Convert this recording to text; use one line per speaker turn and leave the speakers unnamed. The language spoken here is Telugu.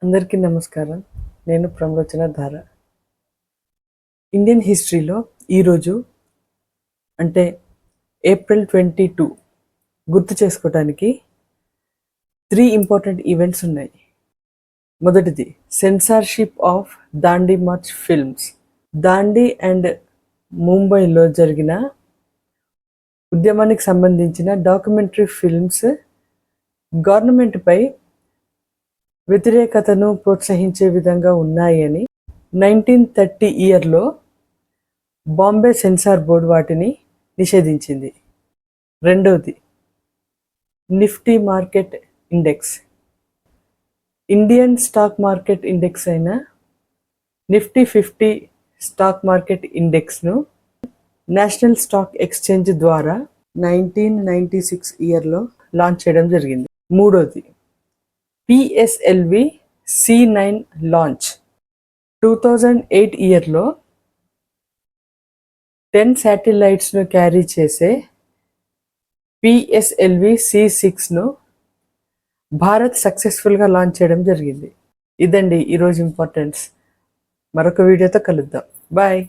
అందరికీ నమస్కారం. నేను ప్రమలోచన ధార. ఇండియన్ హిస్టరీలో ఈరోజు అంటే ఏప్రిల్ 22 గుర్తు చేసుకోవడానికి 3 ఇంపార్టెంట్ ఈవెంట్స్ ఉన్నాయి. మొదటిది censorship of Dandi march films. Dandi and ముంబైలో జరిగిన ఉద్యమానికి సంబంధించిన డాక్యుమెంటరీ ఫిల్మ్స్ గవర్నమెంట్పై వ్యతిరేకతను ప్రోత్సహించే విధంగా ఉన్నాయని 1930 ఇయర్లో బాంబే సెన్సార్ బోర్డు వాటిని నిషేధించింది. రెండవది Nifty market index. Indian stock market index అయిన నిఫ్టీ 50 స్టాక్ మార్కెట్ ఇండెక్స్ను నేషనల్ స్టాక్ ఎక్స్చేంజ్ ద్వారా 1996 ఇయర్లో లాంచ్ చేయడం జరిగింది. మూడవది PSLV C9 లాంచ్. 2008 ఇయర్లో 10 శాటిలైట్స్ను క్యారీ చేసే PSLV C6ను భారత్ సక్సెస్ఫుల్గా లాంచ్ చేయడం జరిగింది. ఇదండి ఈరోజు ఇంపార్టెన్స్. మరొక వీడియోతో కలుద్దాం. బాయ్.